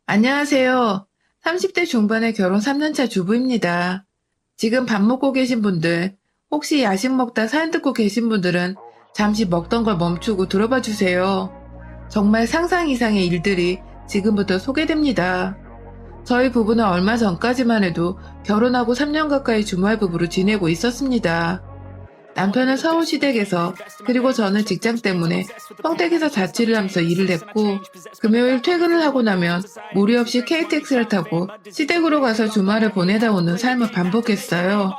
안녕하세요. 30대 중반의 결혼 3년차 주부입니다. 지금 밥 먹고 계신 분들, 혹시 야식 먹다 사연 듣고 계신 분들은 잠시 먹던 걸 멈추고 들어봐 주세요. 정말 상상 이상의 일들이 지금부터 소개됩니다. 저희 부부는 얼마 전까지만 해도 결혼하고 3년 가까이 주말 부부로 지내고 있었습니다. 남편은 서울시댁에서, 그리고 저는 직장 때문에 평택에서 자취를 하면서 일을 했고, 금요일 퇴근을 하고 나면 무리 없이 KTX를 타고 시댁으로 가서 주말을 보내다 오는 삶을 반복했어요.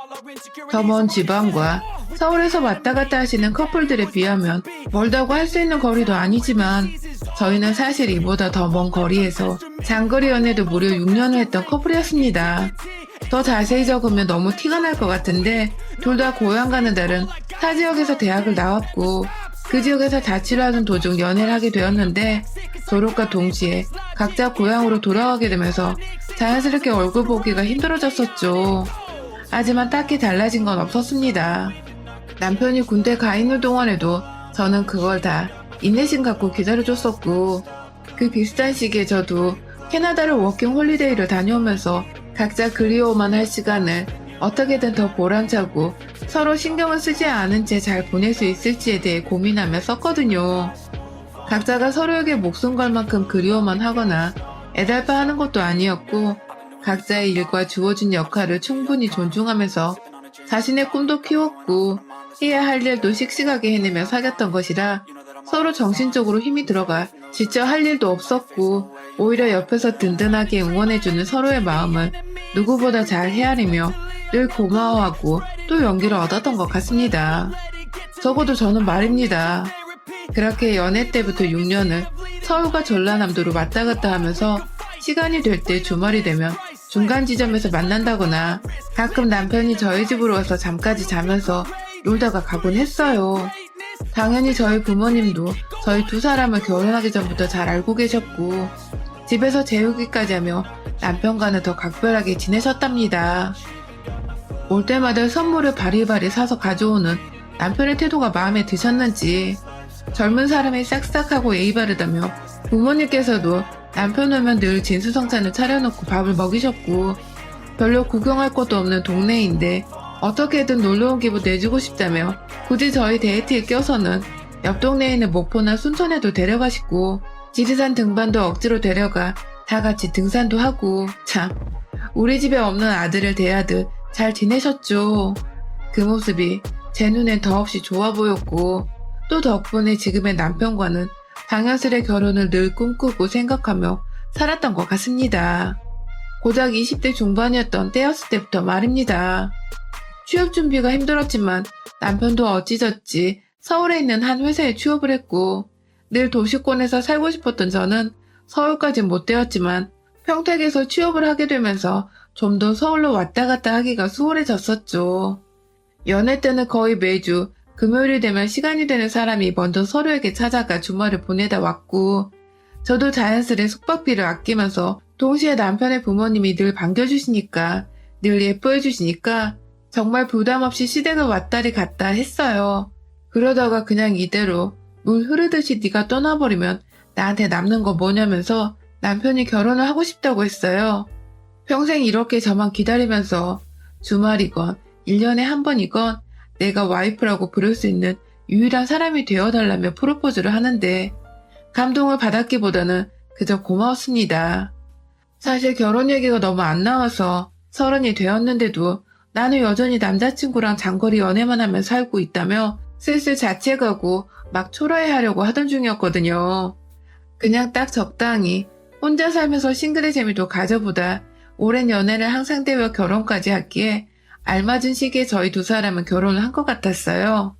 더 먼 지방과 서울에서 왔다 갔다 하시는 커플들에 비하면 멀다고 할 수 있는 거리도 아니지만, 저희는 사실 이보다 더 먼 거리에서 장거리 연애도 무려 6년을 했던 커플이었습니다. 더 자세히 적으면 너무 티가 날 것 같은데, 둘 다 고향 가는 달은 타 지역에서 대학을 나왔고 그 지역에서 자취를 하는 도중 연애를 하게 되었는데, 졸업과 동시에 각자 고향으로 돌아가게 되면서 자연스럽게 얼굴 보기가 힘들어졌었죠. 하지만 딱히 달라진 건 없었습니다. 남편이 군대 가 있는 동안에도 저는 그걸 다 인내심 갖고 기다려줬었고, 그 비슷한 시기에 저도 캐나다를 워킹 홀리데이를 다녀오면서 각자 그리워만 할 시간을 어떻게든 더 보람차고 서로 신경을 쓰지 않은 채 잘 보낼 수 있을지에 대해 고민하며 썼거든요. 각자가 서로에게 목숨 걸 만큼 그리워만 하거나 애달파하는 것도 아니었고, 각자의 일과 주어진 역할을 충분히 존중하면서 자신의 꿈도 키웠고 해야 할 일도 씩씩하게 해내며 사귀었던 것이라 서로 정신적으로 힘이 들어가 지쳐 할 일도 없었고, 오히려 옆에서 든든하게 응원해주는 서로의 마음을 누구보다 잘 헤아리며 늘 고마워하고 또 용기를 얻었던 것 같습니다. 적어도 저는 말입니다. 그렇게 연애 때부터 6년을 서울과 전라남도로 왔다 갔다 하면서 시간이 될 때 주말이 되면 중간 지점에서 만난다거나 가끔 남편이 저희 집으로 와서 잠까지 자면서 놀다가 가곤 했어요. 당연히 저희 부모님도 저희 두 사람을 결혼하기 전부터 잘 알고 계셨고, 집에서 재우기까지 하며 남편과는 더 각별하게 지내셨답니다. 올 때마다 선물을 바리바리 사서 가져오는 남편의 태도가 마음에 드셨는지 젊은 사람이 싹싹하고 예의 바르다며 부모님께서도 남편 오면 늘 진수성찬을 차려놓고 밥을 먹이셨고, 별로 구경할 것도 없는 동네인데 어떻게든 놀러온 기분 내주고 싶다며 굳이 저희 데이트에 껴서는 옆 동네에 있는 목포나 순천에도 데려가시고, 지리산 등반도 억지로 데려가 다 같이 등산도 하고, 참 우리 집에 없는 아들을 대하듯 잘 지내셨죠. 그 모습이 제 눈엔 더없이 좋아 보였고, 또 덕분에 지금의 남편과는 장현슬의 결혼을 늘 꿈꾸고 생각하며 살았던 것 같습니다. 고작 20대 중반이었던 때였을 때부터 말입니다. 취업 준비가 힘들었지만 남편도 어찌저찌 서울에 있는 한 회사에 취업을 했고, 늘 도시권에서 살고 싶었던 저는 서울까진 못 되었지만 평택에서 취업을 하게 되면서 좀 더 서울로 왔다 갔다 하기가 수월해졌었죠. 연애 때는 거의 매주 금요일이 되면 시간이 되는 사람이 먼저 서로에게 찾아가 주말을 보내다 왔고, 저도 자연스레 숙박비를 아끼면서 동시에 남편의 부모님이 늘 반겨주시니까, 늘 예뻐해주시니까 정말 부담 없이 시댁을 왔다리 갔다 했어요. 그러다가 그냥 이대로 물 흐르듯이 네가 떠나버리면 나한테 남는 거 뭐냐면서 남편이 결혼을 하고 싶다고 했어요. 평생 이렇게 저만 기다리면서 주말이건 1년에 한 번이건 내가 와이프라고 부를 수 있는 유일한 사람이 되어달라며 프로포즈를 하는데, 감동을 받았기보다는 그저 고마웠습니다. 사실 결혼 얘기가 너무 안 나와서 30이 되었는데도 나는 여전히 남자친구랑 장거리 연애만 하며 살고 있다며 슬슬 자책하고 막 초라해하려고 하던 중이었거든요. 그냥 딱 적당히 혼자 살면서 싱글의 재미도 가져보다 오랜 연애를 항상 때워 결혼까지 하기에 알맞은 시기에 저희 두 사람은 결혼을 한 것 같았어요.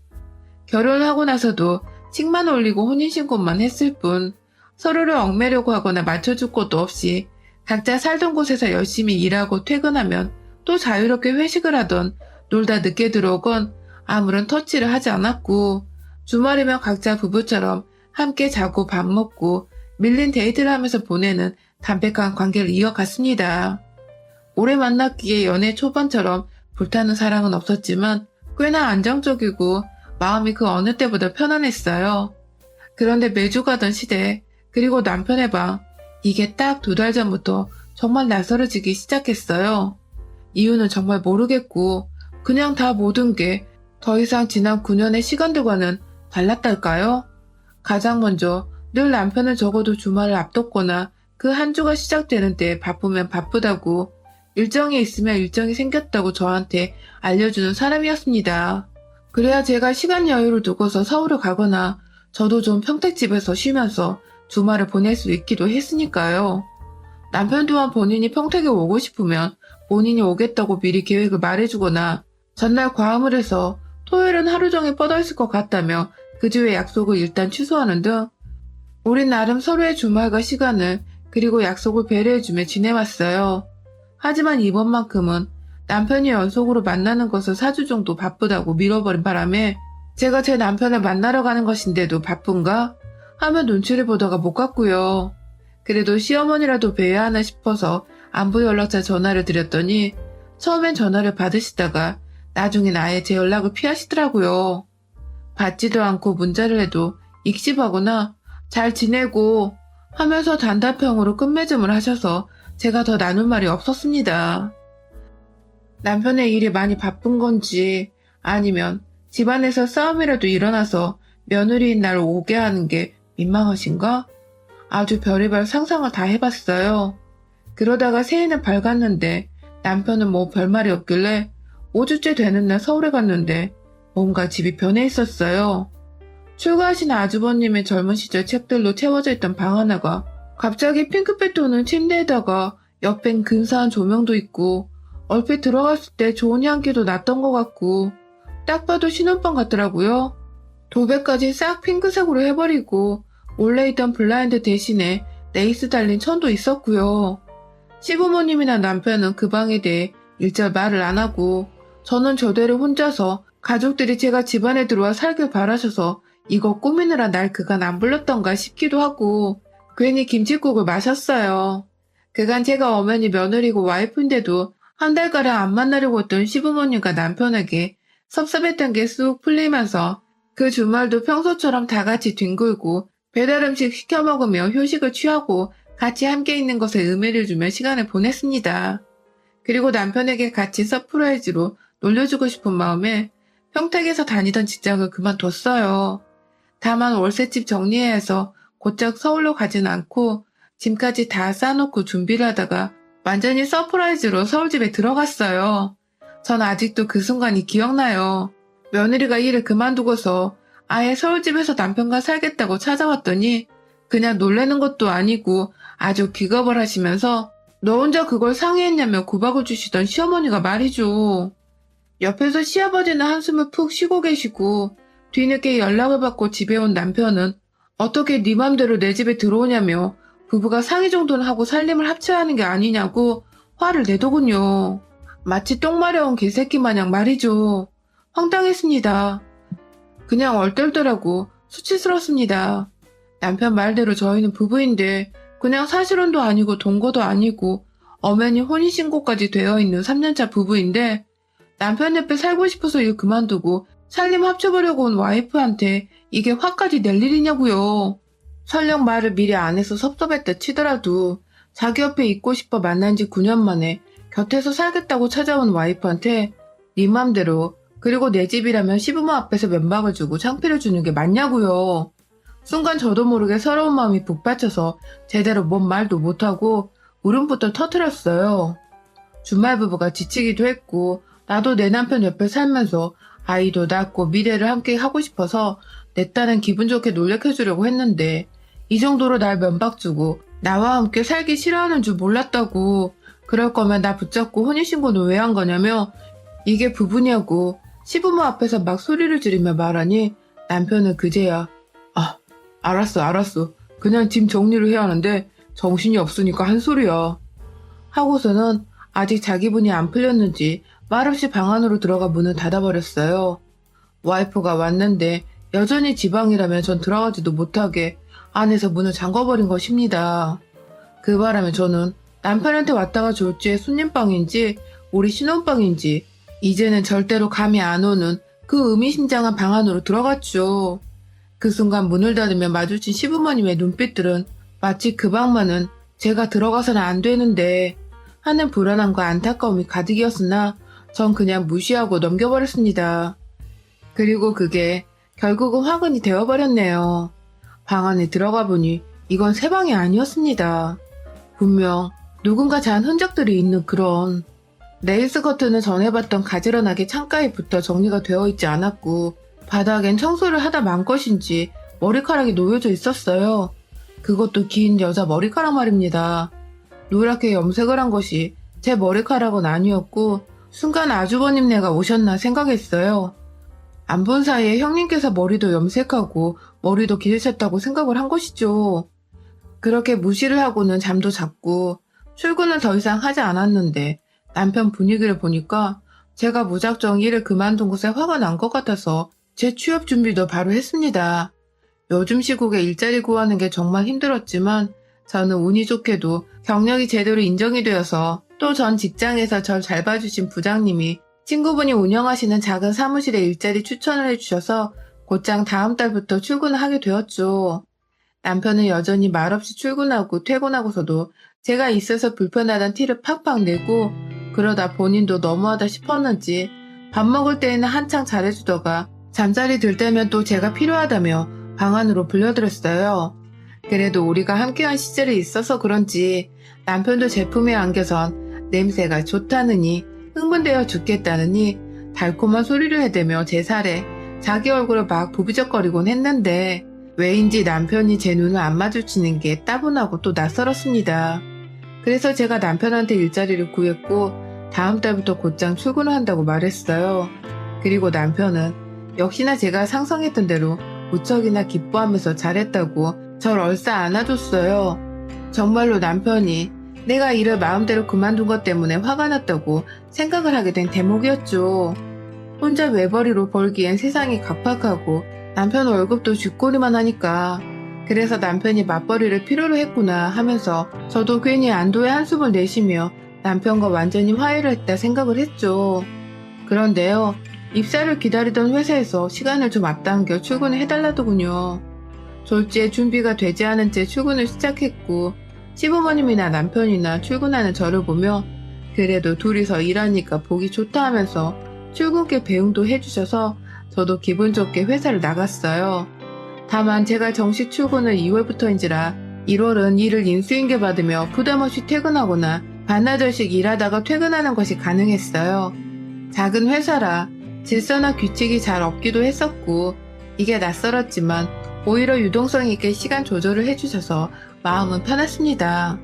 결혼을 하고 나서도 칙만 올리고 혼인신고만 했을 뿐 서로를 얽매려고 하거나 맞춰줄 것도 없이 각자 살던 곳에서 열심히 일하고 퇴근하면 또 자유롭게 회식을 하던, 놀다 늦게 들어오건 아무런 터치를 하지 않았고, 주말이면 각자 부부처럼 함께 자고 밥 먹고 밀린 데이트를 하면서 보내는 담백한 관계를 이어갔습니다. 오래 만났기에 연애 초반처럼 불타는 사랑은 없었지만 꽤나 안정적이고 마음이 그 어느 때보다 편안했어요. 그런데 매주 가던 시댁, 그리고 남편의 방, 이게 딱 2달 전부터 정말 낯설어지기 시작했어요. 이유는 정말 모르겠고 그냥 다 모든 게 더 이상 지난 9년의 시간들과는 달랐달까요? 가장 먼저 늘 남편은 적어도 주말을 앞뒀거나 그 한 주가 시작되는 때 바쁘면 바쁘다고 일정이 있으면 일정이 생겼다고 저한테 알려주는 사람이었습니다. 그래야 제가 시간 여유를 두고서 서울을 가거나 저도 좀 평택집에서 쉬면서 주말을 보낼 수 있기도 했으니까요. 남편 또한 본인이 평택에 오고 싶으면 본인이 오겠다고 미리 계획을 말해주거나 전날 과음을 해서 토요일은 하루 종일 뻗어있을 것 같다며 그 주의 약속을 일단 취소하는 등 우린 나름 서로의 주말과 시간을 그리고 약속을 배려해주며 지내왔어요. 하지만 이번만큼은 남편이 연속으로 만나는 것을 4주 정도 바쁘다고 미뤄버린 바람에 제가 제 남편을 만나러 가는 것인데도 바쁜가? 하면 눈치를 보다가 못 갔고요. 그래도 시어머니라도 뵈야 하나 싶어서 안부 연락처 전화를 드렸더니 처음엔 전화를 받으시다가 나중엔 아예 제 연락을 피하시더라고요. 받지도 않고 문자를 해도 익십하거나 잘 지내고 하면서 단답형으로 끝맺음을 하셔서 제가 더 나눌 말이 없었습니다. 남편의 일이 많이 바쁜 건지 아니면 집안에서 싸움이라도 일어나서 며느리인 날 오게 하는 게 민망하신가? 아주 별의별 상상을 다 해봤어요. 그러다가 새해는 밝았는데 남편은 뭐 별말이 없길래 5주째 되는 날 서울에 갔는데 뭔가 집이 변해 있었어요. 출가하신 아주버님의 젊은 시절 책들로 채워져 있던 방 하나가 갑자기 핑크빛 도는 침대에다가 옆엔 근사한 조명도 있고 얼핏 들어갔을 때 좋은 향기도 났던 것 같고 딱 봐도 신혼방 같더라고요. 도배까지 싹 핑크색으로 해버리고 원래 있던 블라인드 대신에 레이스 달린 천도 있었고요. 시부모님이나 남편은 그 방에 대해 일절 말을 안 하고 저는 저대로 혼자서 가족들이 제가 집안에 들어와 살길 바라셔서 이거 꾸미느라 날 그간 안 불렀던가 싶기도 하고 괜히 김칫국을 마셨어요. 그간 제가 엄연히 며느리고 와이프인데도 한 달가량 안 만나려고 했던 시부모님과 남편에게 섭섭했던 게 쑥 풀리면서 그 주말도 평소처럼 다 같이 뒹굴고 배달음식 시켜 먹으며 휴식을 취하고 같이 함께 있는 것에 의미를 주며 시간을 보냈습니다. 그리고 남편에게 같이 서프라이즈로 놀려주고 싶은 마음에 평택에서 다니던 직장을 그만뒀어요. 다만 월세집 정리해야 해서 곧장 서울로 가진 않고 짐까지 다 싸놓고 준비를 하다가 완전히 서프라이즈로 서울집에 들어갔어요. 전 아직도 그 순간이 기억나요. 며느리가 일을 그만두고서 아예 서울집에서 남편과 살겠다고 찾아왔더니 그냥 놀래는 것도 아니고 아주 기겁을 하시면서 너 혼자 그걸 상의했냐며 구박을 주시던 시어머니가 말이죠. 옆에서 시아버지는 한숨을 푹 쉬고 계시고 뒤늦게 연락을 받고 집에 온 남편은 어떻게 네 맘대로 내 집에 들어오냐며 부부가 상의 정도는 하고 살림을 합쳐야 하는 게 아니냐고 화를 내더군요. 마치 똥 마려운 개새끼 마냥 말이죠. 황당했습니다. 그냥 얼떨떨하고 수치스럽습니다. 남편 말대로 저희는 부부인데 그냥 사실혼도 아니고 동거도 아니고 엄연히 혼인신고까지 되어 있는 3년차 부부인데 남편 옆에 살고 싶어서 일 그만두고 살림 합쳐보려고 온 와이프한테 이게 화까지 낼 일이냐고요. 설령 말을 미리 안 해서 섭섭했다 치더라도 자기 옆에 있고 싶어 만난 지 9년 만에 곁에서 살겠다고 찾아온 와이프한테 네 맘대로 그리고 내 집이라면 시부모 앞에서 면박을 주고 창피를 주는 게 맞냐고요. 순간 저도 모르게 서러운 마음이 북받쳐서 제대로 뭔 말도 못하고 울음부터 터뜨렸어요. 주말 부부가 지치기도 했고 나도 내 남편 옆에 살면서 아이도 낳고 미래를 함께 하고 싶어서 내 딸은 기분 좋게 놀래켜주려고 했는데 이 정도로 날 면박 주고 나와 함께 살기 싫어하는 줄 몰랐다고. 그럴 거면 나 붙잡고 혼인신고는 왜 한 거냐며 이게 부부냐고 시부모 앞에서 막 소리를 지르며 말하니 남편은 그제야 알았어. 그냥 짐 정리를 해야 하는데 정신이 없으니까 한 소리야. 하고서는 아직 자기 분이 안 풀렸는지 말없이 방 안으로 들어가 문을 닫아버렸어요. 와이프가 왔는데 여전히 지방이라면 전 들어가지도 못하게 안에서 문을 잠궈버린 것입니다. 그 바람에 저는 남편한테 왔다가 졸지에 손님방인지 우리 신혼방인지 이제는 절대로 감이 안 오는 그 의미심장한 방 안으로 들어갔죠. 그 순간 문을 닫으며 마주친 시부모님의 눈빛들은 마치 그 방만은 제가 들어가서는 안 되는데 하는 불안함과 안타까움이 가득이었으나 전 그냥 무시하고 넘겨버렸습니다. 그리고 그게 결국은 화근이 되어버렸네요. 방 안에 들어가 보니 이건 새 방이 아니었습니다. 분명 누군가 잔 흔적들이 있는 그런. 네일스 커튼은 전에 봤던 가지런하게 창가에 붙어 정리가 되어 있지 않았고 바닥엔 청소를 하다 만 것인지 머리카락이 놓여져 있었어요. 그것도 긴 여자 머리카락 말입니다. 노랗게 염색을 한 것이 제 머리카락은 아니었고 순간 아주버님네가 오셨나 생각했어요. 안 본 사이에 형님께서 머리도 염색하고 머리도 기르셨다고 생각을 한 것이죠. 그렇게 무시를 하고는 잠도 잤고 출근은 더 이상 하지 않았는데 남편 분위기를 보니까 제가 무작정 일을 그만둔 것에 화가 난 것 같아서 제 취업 준비도 바로 했습니다. 요즘 시국에 일자리 구하는 게 정말 힘들었지만 저는 운이 좋게도 경력이 제대로 인정이 되어서 또 전 직장에서 절 잘 봐주신 부장님이 친구분이 운영하시는 작은 사무실에 일자리 추천을 해주셔서 곧장 다음 달부터 출근을 하게 되었죠. 남편은 여전히 말없이 출근하고 퇴근하고서도 제가 있어서 불편하다는 티를 팍팍 내고 그러다 본인도 너무하다 싶었는지 밥 먹을 때에는 한창 잘해주다가 잠자리 들 때면 또 제가 필요하다며 방 안으로 불려들었어요. 그래도 우리가 함께한 시절이 있어서 그런지 남편도 제품에 안겨선 냄새가 좋다느니 흥분되어 죽겠다느니 달콤한 소리를 해대며 제 살에 자기 얼굴을 막 부비적거리곤 했는데 왜인지 남편이 제 눈을 안 마주치는 게 따분하고 또 낯설었습니다. 그래서 제가 남편한테 일자리를 구했고 다음 달부터 곧장 출근을 한다고 말했어요. 그리고 남편은 역시나 제가 상상했던 대로 무척이나 기뻐하면서 잘했다고 절 얼싸 안아줬어요. 정말로 남편이 내가 일을 마음대로 그만둔 것 때문에 화가 났다고 생각을 하게 된 대목이었죠. 혼자 외벌이로 벌기엔 세상이 각박하고 남편 월급도 쥐꼬리만 하니까 그래서 남편이 맞벌이를 필요로 했구나 하면서 저도 괜히 안도의 한숨을 내쉬며 남편과 완전히 화해를 했다 생각을 했죠. 그런데요. 입사를 기다리던 회사에서 시간을 좀 앞당겨 출근을 해달라더군요. 졸지에 준비가 되지 않은 채 출근을 시작했고 시부모님이나 남편이나 출근하는 저를 보며 그래도 둘이서 일하니까 보기 좋다 하면서 출근길 배웅도 해주셔서 저도 기분 좋게 회사를 나갔어요. 다만 제가 정식 출근을 2월부터인지라 1월은 일을 인수인계 받으며 부담없이 퇴근하거나 반나절씩 일하다가 퇴근하는 것이 가능했어요. 작은 회사라 질서나 규칙이 잘 없기도 했었고 이게 낯설었지만 오히려 유동성 있게 시간 조절을 해주셔서 마음은 편했습니다.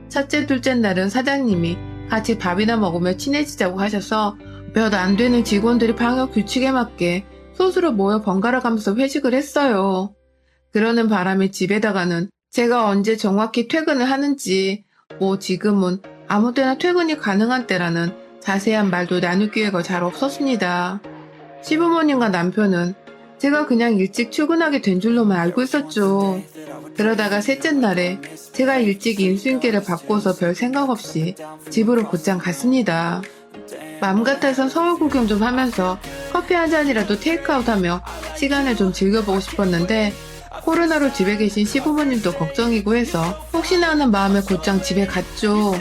첫째, 둘째 날은 사장님이 같이 밥이나 먹으며 친해지자고 하셔서 몇 안 되는 직원들이 방역 규칙에 맞게 소수로 모여 번갈아 가면서 회식을 했어요. 그러는 바람에 집에다가는 제가 언제 정확히 퇴근을 하는지 지금은 아무 때나 퇴근이 가능한 때라는 자세한 말도 나눌 기회가 잘 없었습니다. 시부모님과 남편은 제가 그냥 일찍 출근하게 된 줄로만 알고 있었죠. 그러다가 셋째 날에 제가 일찍 인수인계를 받고서 별 생각 없이 집으로 곧장 갔습니다. 마음 같아서 서울 구경 좀 하면서 커피 한 잔이라도 테이크아웃하며 시간을 좀 즐겨보고 싶었는데 코로나로 집에 계신 시부모님도 걱정이고 해서 혹시나 하는 마음에 곧장 집에 갔죠.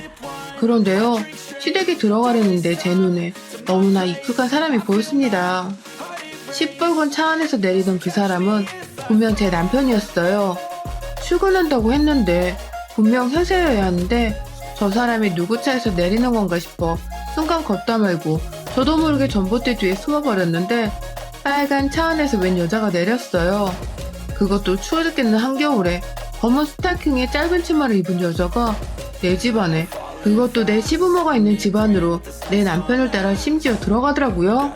그런데요, 시댁에 들어가려는데 제 눈에 너무나 익숙한 사람이 보였습니다. 시뻘건 차 안에서 내리던 그 사람은 분명 제 남편이었어요. 출근한다고 했는데 분명 회사여야 하는데 저 사람이 누구 차에서 내리는 건가 싶어 순간 걷다 말고 저도 모르게 전봇대 뒤에 숨어버렸는데 빨간 차 안에서 웬 여자가 내렸어요. 그것도 추워 죽겠는 한겨울에 검은 스타킹에 짧은 치마를 입은 여자가 내 집안에, 그것도 내 시부모가 있는 집안으로 내 남편을 따라 심지어 들어가더라고요.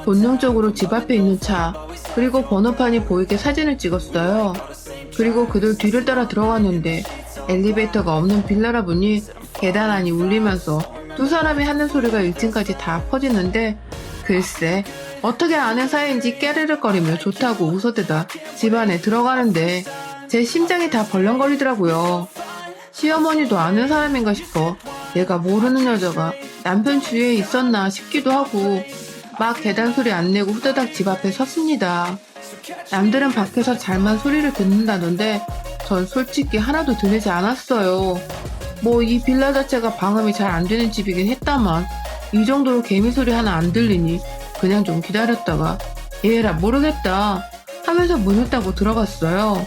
본능적으로 집 앞에 있는 차, 그리고 번호판이 보이게 사진을 찍었어요. 그리고 그들 뒤를 따라 들어갔는데 엘리베이터가 없는 빌라라 보니 계단 안이 울리면서 두 사람이 하는 소리가 1층까지 다 퍼지는데 글쎄 어떻게 아는 사이인지 깨르륵거리며 좋다고 웃어대다 집 안에 들어가는데 제 심장이 다 벌렁거리더라고요. 시어머니도 아는 사람인가 싶어 내가 모르는 여자가 남편 주위에 있었나 싶기도 하고 막 계단 소리 안 내고 후다닥 집 앞에 섰습니다. 남들은 밖에서 잘만 소리를 듣는다던데 전 솔직히 하나도 들리지 않았어요. 뭐 이 빌라 자체가 방음이 잘 안 되는 집이긴 했다만 이 정도로 개미 소리 하나 안 들리니 그냥 좀 기다렸다가 얘라 모르겠다 하면서 문을 따고 들어갔어요.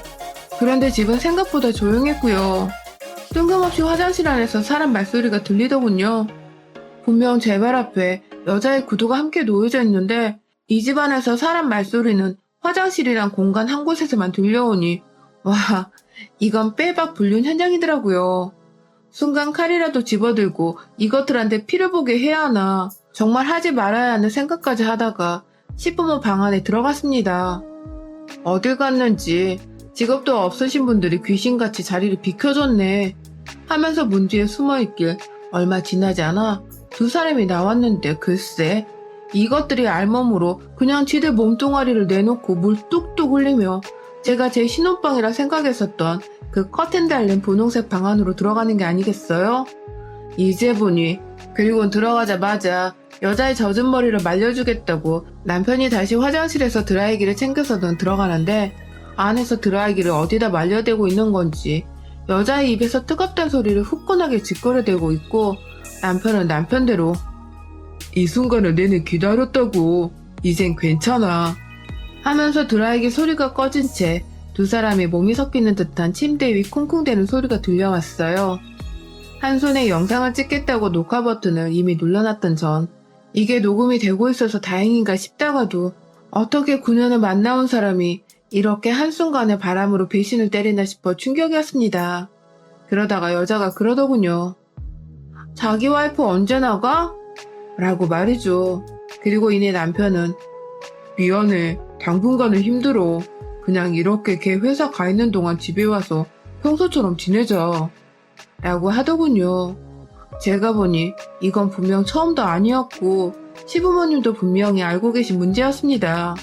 그런데 집은 생각보다 조용했고요. 뜬금없이 화장실 안에서 사람 말소리가 들리더군요. 분명 제 발 앞에 여자의 구두가 함께 놓여져 있는데 이 집 안에서 사람 말소리는 화장실이란 공간 한 곳에서만 들려오니 와, 이건 빼박 불륜 현장이더라고요. 순간 칼이라도 집어들고 이것들한테 피를 보게 해야 하나 정말 하지 말아야 하는 생각까지 하다가 시부모 방 안에 들어갔습니다. 어딜 갔는지 직업도 없으신 분들이 귀신같이 자리를 비켜줬네 하면서 문 뒤에 숨어있길 얼마 지나지 않아 두 사람이 나왔는데 글쎄 이것들이 알몸으로 그냥 지들 몸뚱아리를 내놓고 물 뚝뚝 흘리며 제가 제 신혼방이라 생각했었던 그 커튼 달린 분홍색 방 안으로 들어가는 게 아니겠어요? 이제 보니 그리고 들어가자마자 여자의 젖은 머리를 말려주겠다고 남편이 다시 화장실에서 드라이기를 챙겨서는 들어가는데 안에서 드라이기를 어디다 말려대고 있는 건지 여자의 입에서 뜨겁다는 소리를 후끈하게 짓거려대고 있고 남편은 남편대로 이 순간을 내내 기다렸다고 이젠 괜찮아 하면서 드라이기 소리가 꺼진 채 두 사람이 몸이 섞이는 듯한 침대 위 쿵쿵대는 소리가 들려왔어요. 한 손에 영상을 찍겠다고 녹화 버튼을 이미 눌러놨던 전 이게 녹음이 되고 있어서 다행인가 싶다가도 어떻게 9년을 만나온 사람이 이렇게 한순간에 바람으로 배신을 때리나 싶어 충격이었습니다. 그러다가 여자가 그러더군요. 자기 와이프 언제 나가? 라고 말이죠. 그리고 이내 남편은 미안해, 당분간은 힘들어. 그냥 이렇게 걔 회사 가 있는 동안 집에 와서 평소처럼 지내자. 라고 하더군요. 제가 보니 이건 분명 처음도 아니었고 시부모님도 분명히 알고 계신 문제였습니다.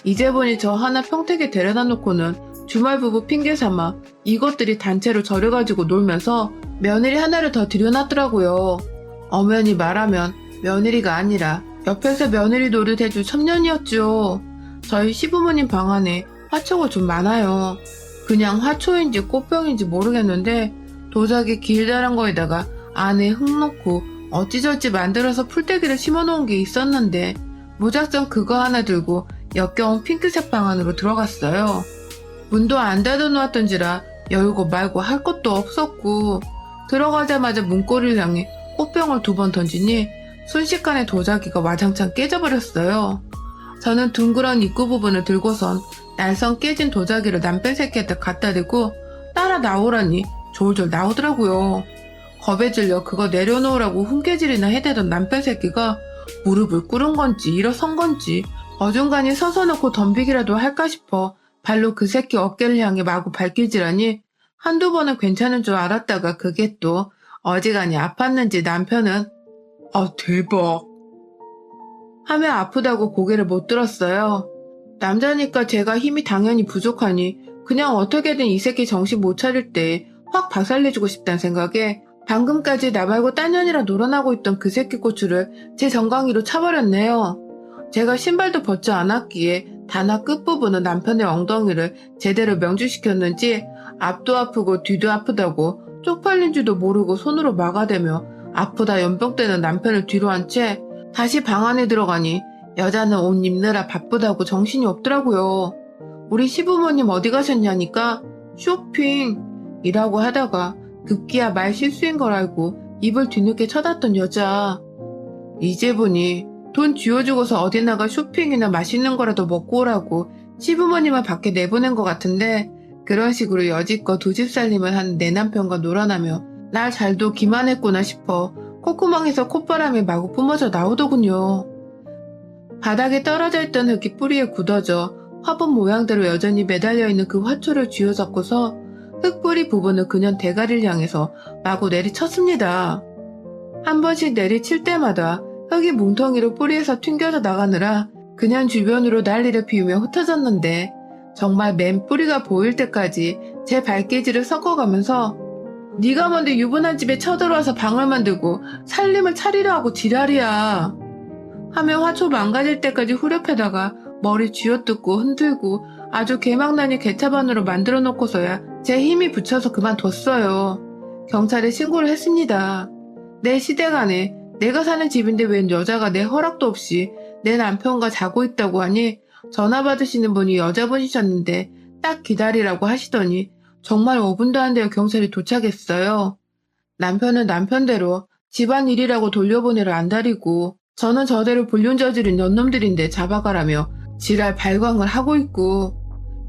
이제 보니 저 하나 평택에 데려다 놓고는 주말 부부 핑계 삼아 이것들이 단체로 저를 가지고 놀면서 며느리 하나를 더 들여놨더라고요. 엄연히 말하면 며느리가 아니라 옆에서 며느리 노릇 해줄 청년이었죠. 저희 시부모님 방 안에 화초가 좀 많아요. 그냥 화초인지 꽃병인지 모르겠는데 도자기 길다란 거에다가 안에 흙 넣고 어찌저찌 만들어서 풀떼기를 심어놓은 게 있었는데 무작정 그거 하나 들고 역겨운 핑크색 방 안으로 들어갔어요. 문도 안 닫아놓았던지라 열고 말고 할 것도 없었고 들어가자마자 문고리를 향해 꽃병을 2번 던지니 순식간에 도자기가 와장창 깨져버렸어요. 저는 둥그런 입구 부분을 들고선 날선 깨진 도자기를 남편 새끼한테 갖다 대고 따라 나오라니 졸졸 나오더라고요. 겁에 질려 그거 내려놓으라고 훈계질이나 해대던 남편 새끼가 무릎을 꿇은 건지 일어선 건지 어중간히 서서 놓고 덤비기라도 할까 싶어 발로 그 새끼 어깨를 향해 마구 발길질하니 한두 번은 괜찮은 줄 알았다가 그게 또 어지간히 아팠는지 남편은 대박 하며 아프다고 고개를 못 들었어요. 남자니까 제가 힘이 당연히 부족하니 그냥 어떻게든 이 새끼 정신 못 차릴 때 확 박살내주고 싶다는 생각에 방금까지 나 말고 딴 년이랑 놀아나고 있던 그 새끼 고추를 제 정강이로 차버렸네요. 제가 신발도 벗지 않았기에 단화 끝부분은 남편의 엉덩이를 제대로 명주시켰는지 앞도 아프고 뒤도 아프다고 쪽팔린 줄도 모르고 손으로 막아대며 아프다 연병대는 남편을 뒤로 한 채 다시 방 안에 들어가니 여자는 옷 입느라 바쁘다고 정신이 없더라고요. 우리 시부모님 어디 가셨냐니까 쇼핑이라고 하다가 급기야 말 실수인 걸 알고 입을 뒤늦게 쳐닫던 여자. 이제 보니 돈 쥐어주고서 어디 나가 쇼핑이나 맛있는 거라도 먹고 오라고 시부모님을 밖에 내보낸 것 같은데 그런 식으로 여지껏 두 집 살림을 한 내 남편과 놀아나며 날 잘도 기만했구나 싶어 콧구멍에서 콧바람이 마구 뿜어져 나오더군요. 바닥에 떨어져 있던 흙이 뿌리에 굳어져 화분 모양대로 여전히 매달려 있는 그 화초를 쥐어잡고서 흙뿌리 부분을 그냥 대가리를 향해서 마구 내리쳤습니다. 한 번씩 내리칠 때마다 흙이 뭉텅이로 뿌리에서 튕겨져 나가느라 그냥 주변으로 난리를 피우며 흩어졌는데 정말 맨 뿌리가 보일 때까지 제 발길질을 섞어가면서 네가 뭔데 유부남 집에 쳐들어와서 방을 만들고 살림을 차리려 하고 지랄이야 하며 화초 망가질 때까지 후렵해다가 머리 쥐어뜯고 흔들고 아주 개망나니 개차반으로 만들어 놓고서야 제 힘이 붙여서 그만뒀어요. 경찰에 신고를 했습니다. 내 시댁 안에 내가 사는 집인데 웬 여자가 내 허락도 없이 내 남편과 자고 있다고 하니 전화 받으시는 분이 여자분이셨는데 딱 기다리라고 하시더니 정말 5분도 안 되어 경찰이 도착했어요. 남편은 남편대로 집안일이라고 돌려보내려 안달이고 저는 저대로 불륜 저지른 년놈들인데 잡아가라며 지랄 발광을 하고 있고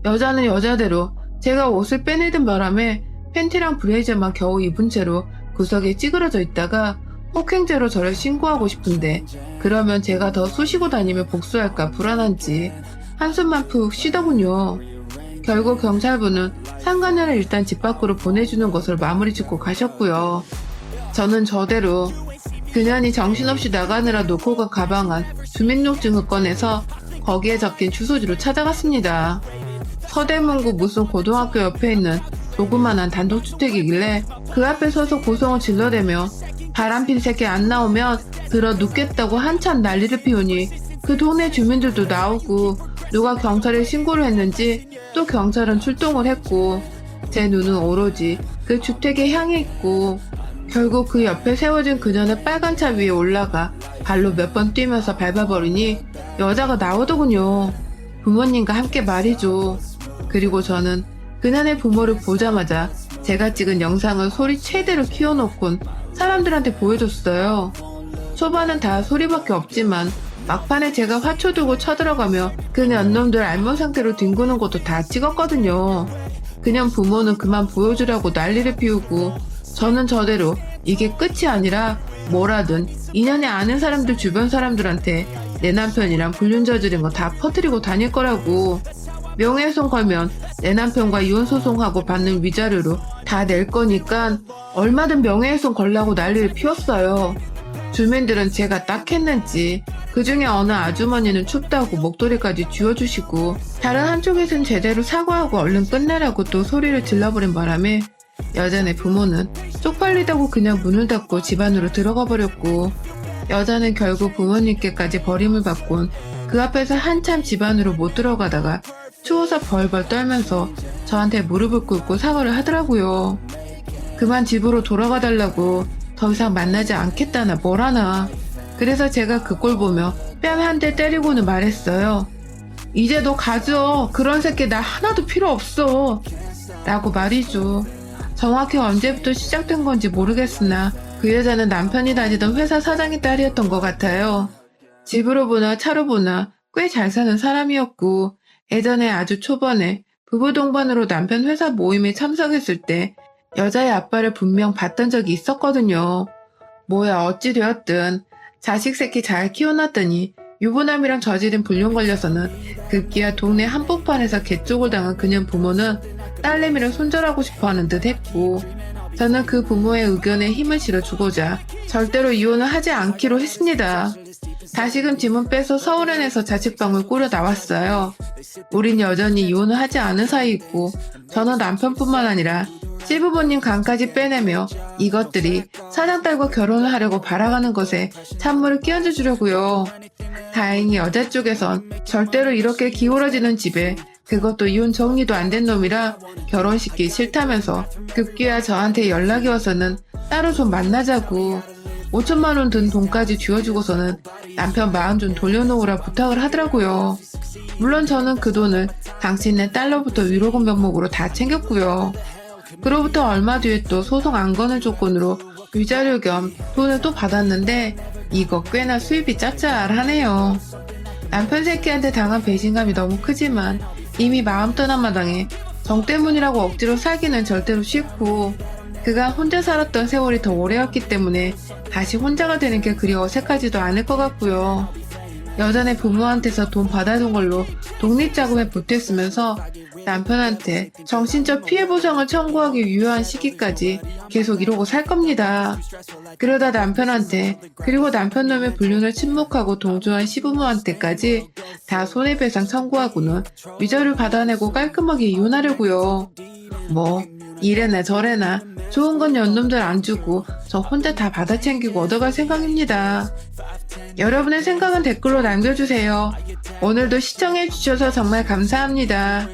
여자는 여자대로 제가 옷을 빼내던 바람에 팬티랑 브레이저만 겨우 입은 채로 구석에 찌그러져 있다가 폭행죄로 저를 신고하고 싶은데 그러면 제가 더 쑤시고 다니며 복수할까 불안한지 한숨만 푹 쉬더군요. 결국 경찰분은 상간녀를 일단 집 밖으로 보내주는 것을 마무리 짓고 가셨고요. 저는 저대로 그년이 정신없이 나가느라 놓고 간 가방 안 주민등록증을 꺼내서 거기에 적힌 주소지로 찾아갔습니다. 서대문구 무슨 고등학교 옆에 있는 조그만한 단독주택이길래 그 앞에 서서 고성을 질러대며 바람핀 새끼 안 나오면 들어 눕겠다고 한참 난리를 피우니 그 동네 주민들도 나오고 누가 경찰에 신고를 했는지 또 경찰은 출동을 했고 제 눈은 오로지 그 주택에 향해 있고 결국 그 옆에 세워진 그녀의 빨간 차 위에 올라가 발로 몇 번 뛰면서 밟아버리니 여자가 나오더군요. 부모님과 함께 말이죠. 그리고 저는 그녀의 부모를 보자마자 제가 찍은 영상을 소리 최대로 키워놓곤 사람들한테 보여줬어요. 초반은 다 소리밖에 없지만 막판에 제가 화초 들고 쳐들어가며 그녀 연놈들 알몸 상태로 뒹구는 것도 다 찍었거든요. 그녀 부모는 그만 보여주라고 난리를 피우고 저는 저대로 이게 끝이 아니라 뭐라든 인연이 아는 사람들 주변 사람들한테 내 남편이랑 불륜 저지른 거 다 퍼뜨리고 다닐 거라고 명예훼손 걸면 내 남편과 이혼소송하고 받는 위자료로 다 낼 거니까 얼마든 명예훼손 걸라고 난리를 피웠어요. 주민들은 제가 딱 했는지 그 중에 어느 아주머니는 춥다고 목도리까지 쥐어주시고 다른 한쪽에선 제대로 사과하고 얼른 끝내라고 또 소리를 질러버린 바람에 여자네 부모는 쪽팔리다고 그냥 문을 닫고 집 안으로 들어가 버렸고 여자는 결국 부모님께까지 버림을 받곤 그 앞에서 한참 집 안으로 못 들어가다가 추워서 벌벌 떨면서 저한테 무릎을 꿇고 사과를 하더라고요. 그만 집으로 돌아가 달라고 더 이상 만나지 않겠다나 뭐라나. 그래서 제가 그 꼴 보며 뺨 한 대 때리고는 말했어요. 이제 너 가져. 그런 새끼 나 하나도 필요 없어. 라고 말이죠. 정확히 언제부터 시작된 건지 모르겠으나 그 여자는 남편이 다니던 회사 사장의 딸이었던 것 같아요. 집으로 보나 차로 보나 꽤 잘 사는 사람이었고 예전에 아주 초반에 부부 동반으로 남편 회사 모임에 참석했을 때 여자의 아빠를 분명 봤던 적이 있었거든요. 뭐야 어찌 되었든 자식 새끼 잘 키워놨더니 유부남이랑 저지른 불륜 걸려서는 급기야 동네 한복판에서 개쪽을 당한 그녀 부모는 딸내미를 손절하고 싶어하는 듯 했고 저는 그 부모의 의견에 힘을 실어주고자 절대로 이혼을 하지 않기로 했습니다. 다시금 짐은 빼서 서울은에서 자취방을 꾸려 나왔어요. 우린 여전히 이혼을 하지 않은 사이이고 저는 남편뿐만 아니라 시부모님 간까지 빼내며 이것들이 사장딸과 결혼을 하려고 바라가는 것에 찬물을 끼얹어 주려고요. 다행히 여자 쪽에선 절대로 이렇게 기울어지는 집에 그것도 이혼 정리도 안 된 놈이라 결혼시키기 싫다면서 급기야 저한테 연락이 와서는 따로 좀 만나자고 5천만 원 든 돈까지 쥐어주고서는 남편 마음 좀 돌려놓으라 부탁을 하더라고요. 물론 저는 그 돈을 당신네 딸로부터 위로금 명목으로 다 챙겼고요. 그로부터 얼마 뒤에 또 소송 안 거는 조건으로 위자료 겸 돈을 또 받았는데 이거 꽤나 수입이 짭짤하네요. 남편 새끼한테 당한 배신감이 너무 크지만 이미 마음 떠난 마당에 정 때문이라고 억지로 살기는 절대로 싫고 그가 혼자 살았던 세월이 더 오래였기 때문에 다시 혼자가 되는 게 그리 어색하지도 않을 것 같고요. 여전히 부모한테서 돈 받아둔 걸로 독립자금에 보탰으면서 남편한테 정신적 피해보상을 청구하기 유효한 시기까지 계속 이러고 살 겁니다. 그러다 남편한테 그리고 남편놈의 불륜을 침묵하고 동조한 시부모한테까지 다 손해배상 청구하고는 위자료 받아내고 깔끔하게 이혼하려고요. 뭐 이래나 저래나 좋은 건 연놈들 안 주고 저 혼자 다 받아 챙기고 얻어갈 생각입니다. 여러분의 생각은 댓글로 남겨주세요. 오늘도 시청해주셔서 정말 감사합니다.